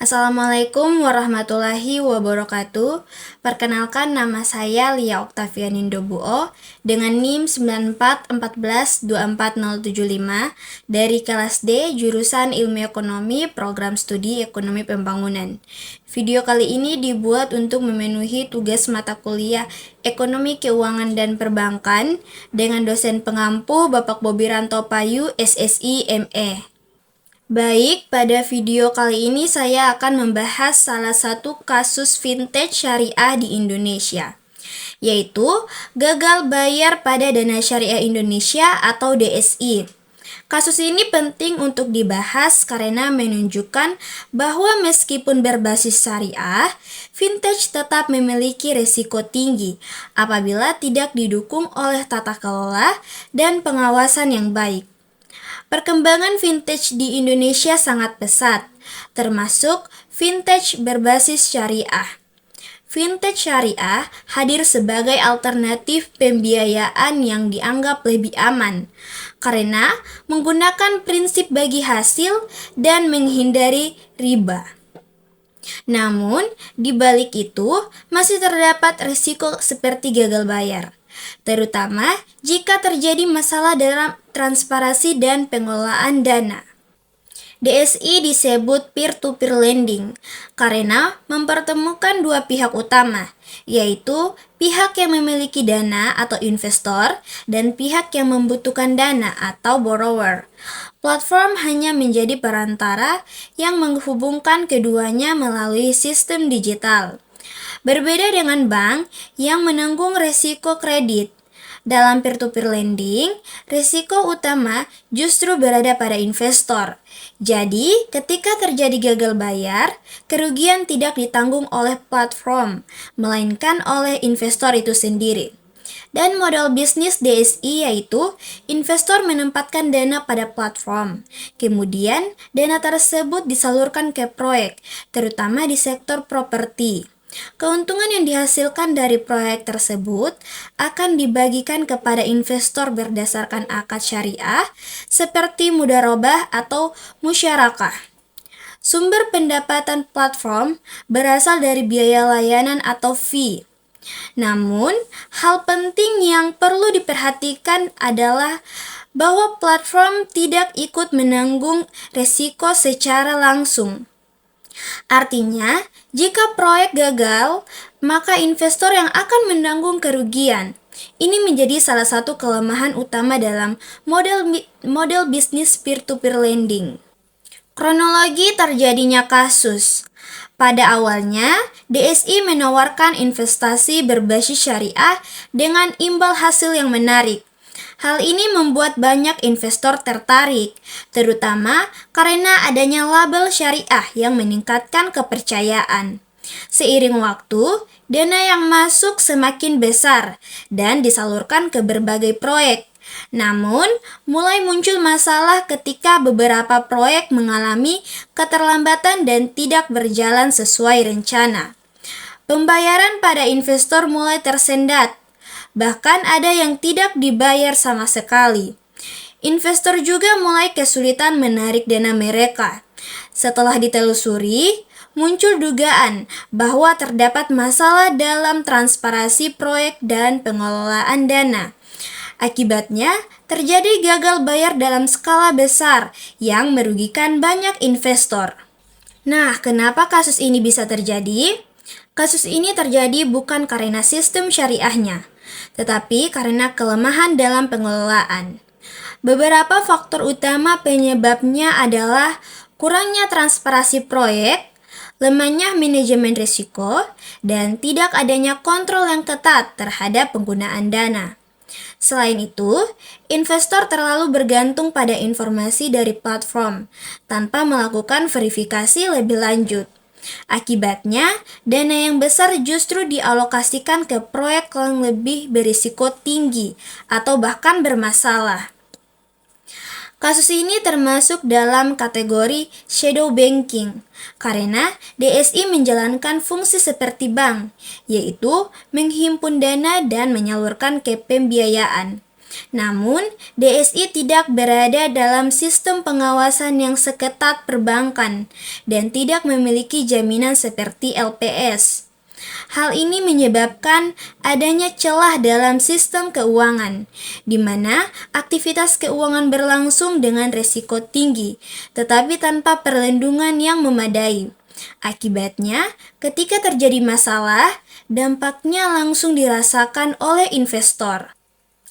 Assalamualaikum warahmatullahi wabarakatuh. Perkenalkan, nama saya Lia Oktavianindo Buo dengan NIM 9414124075 dari kelas D jurusan Ilmu Ekonomi Program Studi Ekonomi Pembangunan. Video kali ini dibuat untuk memenuhi tugas mata kuliah Ekonomi Keuangan dan Perbankan dengan dosen pengampu Bapak Bobiranto Payu, SSI, ME. Baik, pada video kali ini saya akan membahas salah satu kasus fintech syariah di Indonesia, yaitu gagal bayar pada Dana Syariah Indonesia atau DSI. Kasus ini penting untuk dibahas karena menunjukkan bahwa meskipun berbasis syariah, fintech tetap memiliki risiko tinggi apabila tidak didukung oleh tata kelola dan pengawasan yang baik. Perkembangan fintech di Indonesia sangat pesat, termasuk fintech berbasis syariah. Fintech syariah hadir sebagai alternatif pembiayaan yang dianggap lebih aman, karena menggunakan prinsip bagi hasil dan menghindari riba. Namun, di balik itu masih terdapat risiko seperti gagal bayar, terutama jika terjadi masalah dalam transparansi dan pengelolaan dana. DSI disebut peer-to-peer lending karena mempertemukan dua pihak utama, yaitu pihak yang memiliki dana atau investor dan pihak yang membutuhkan dana atau borrower. Platform hanya menjadi perantara yang menghubungkan keduanya melalui sistem digital. Berbeda dengan bank yang menanggung risiko kredit, dalam peer-to-peer lending, risiko utama justru berada pada investor. Jadi, ketika terjadi gagal bayar, kerugian tidak ditanggung oleh platform, melainkan oleh investor itu sendiri. Dan model bisnis DSI yaitu investor menempatkan dana pada platform. Kemudian, dana tersebut disalurkan ke proyek, terutama di sektor properti. Keuntungan yang dihasilkan dari proyek tersebut akan dibagikan kepada investor berdasarkan akad syariah seperti mudharabah atau musyarakah. Sumber pendapatan platform berasal dari biaya layanan atau fee. Namun, hal penting yang perlu diperhatikan adalah bahwa platform tidak ikut menanggung risiko secara langsung. Artinya, jika proyek gagal, maka investor yang akan menanggung kerugian. Ini menjadi salah satu kelemahan utama dalam model bisnis peer-to-peer lending. Kronologi terjadinya kasus. Pada awalnya, DSI menawarkan investasi berbasis syariah dengan imbal hasil yang menarik. Hal ini membuat banyak investor tertarik, terutama karena adanya label syariah yang meningkatkan kepercayaan. Seiring waktu, dana yang masuk semakin besar dan disalurkan ke berbagai proyek. Namun, mulai muncul masalah ketika beberapa proyek mengalami keterlambatan dan tidak berjalan sesuai rencana. Pembayaran pada investor mulai tersendat. Bahkan ada yang tidak dibayar sama sekali. Investor juga mulai kesulitan menarik dana mereka. Setelah ditelusuri, muncul dugaan bahwa terdapat masalah dalam transparansi proyek dan pengelolaan dana. Akibatnya, terjadi gagal bayar dalam skala besar yang merugikan banyak investor. Nah, kenapa kasus ini bisa terjadi? Kasus ini terjadi bukan karena sistem syariahnya, tetapi karena kelemahan dalam pengelolaan. Beberapa faktor utama penyebabnya adalah kurangnya transparansi proyek, lemahnya manajemen risiko, dan tidak adanya kontrol yang ketat terhadap penggunaan dana. Selain itu, investor terlalu bergantung pada informasi dari platform tanpa melakukan verifikasi lebih lanjut. Akibatnya, dana yang besar justru dialokasikan ke proyek yang lebih berisiko tinggi atau bahkan bermasalah. Kasus ini termasuk dalam kategori shadow banking karena DSI menjalankan fungsi seperti bank, yaitu menghimpun dana dan menyalurkan ke pembiayaan. Namun, DSI tidak berada dalam sistem pengawasan yang seketat perbankan dan tidak memiliki jaminan seperti LPS. Hal ini menyebabkan adanya celah dalam sistem keuangan, di mana aktivitas keuangan berlangsung dengan risiko tinggi, tetapi tanpa perlindungan yang memadai. Akibatnya, ketika terjadi masalah, dampaknya langsung dirasakan oleh investor.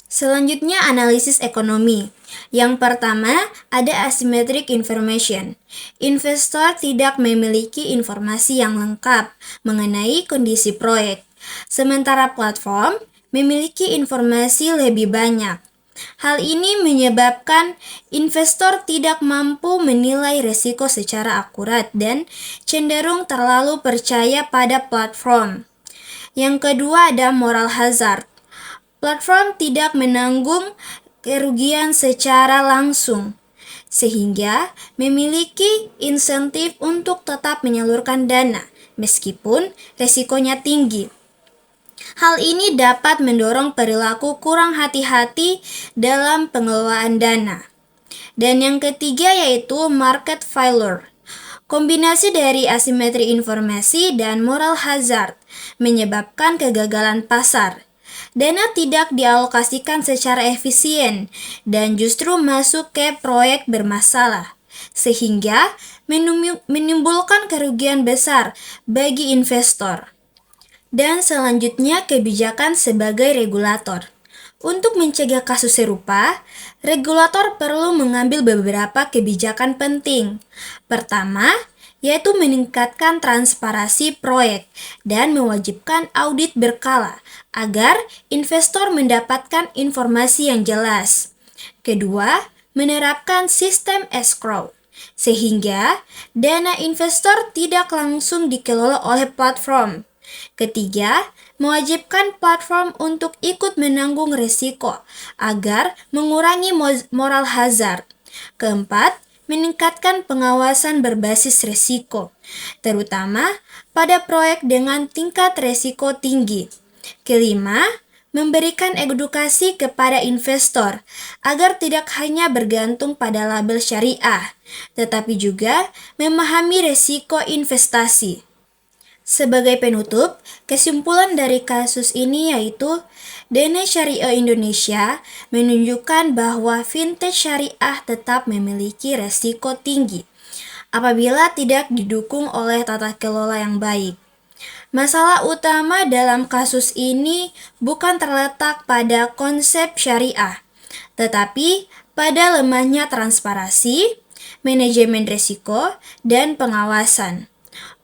Selanjutnya, analisis ekonomi. Yang pertama, ada asymmetric information. Investor tidak memiliki informasi yang lengkap mengenai kondisi proyek, sementara platform memiliki informasi lebih banyak. Hal ini menyebabkan investor tidak mampu menilai risiko secara akurat dan cenderung terlalu percaya pada platform. Yang kedua, ada moral hazard. Platform tidak menanggung kerugian secara langsung, sehingga memiliki insentif untuk tetap menyalurkan dana, meskipun resikonya tinggi. Hal ini dapat mendorong perilaku kurang hati-hati dalam pengelolaan dana. Dan yang ketiga yaitu market failure. Kombinasi dari asimetri informasi dan moral hazard menyebabkan kegagalan pasar. Dana tidak dialokasikan secara efisien dan justru masuk ke proyek bermasalah, sehingga menimbulkan kerugian besar bagi investor. Dan selanjutnya, kebijakan sebagai regulator. Untuk mencegah kasus serupa, regulator perlu mengambil beberapa kebijakan penting. Pertama, yaitu meningkatkan transparansi proyek dan mewajibkan audit berkala agar investor mendapatkan informasi yang jelas. Kedua, menerapkan sistem escrow, sehingga dana investor tidak langsung dikelola oleh platform. Ketiga, mewajibkan platform untuk ikut menanggung risiko agar mengurangi moral hazard. Keempat, meningkatkan pengawasan berbasis risiko, terutama pada proyek dengan tingkat risiko tinggi. Kelima, memberikan edukasi kepada investor agar tidak hanya bergantung pada label syariah, tetapi juga memahami risiko investasi. Sebagai penutup, kesimpulan dari kasus ini yaitu dana syariah Indonesia menunjukkan bahwa fintech syariah tetap memiliki resiko tinggi apabila tidak didukung oleh tata kelola yang baik. Masalah utama dalam kasus ini bukan terletak pada konsep syariah, tetapi pada lemahnya transparansi, manajemen risiko, dan pengawasan.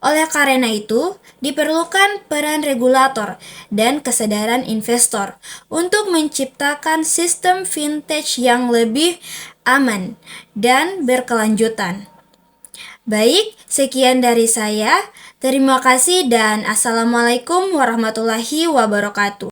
Oleh karena itu, diperlukan peran regulator dan kesadaran investor untuk menciptakan sistem fintech yang lebih aman dan berkelanjutan. Baik, sekian dari saya. Terima kasih dan Assalamualaikum warahmatullahi wabarakatuh.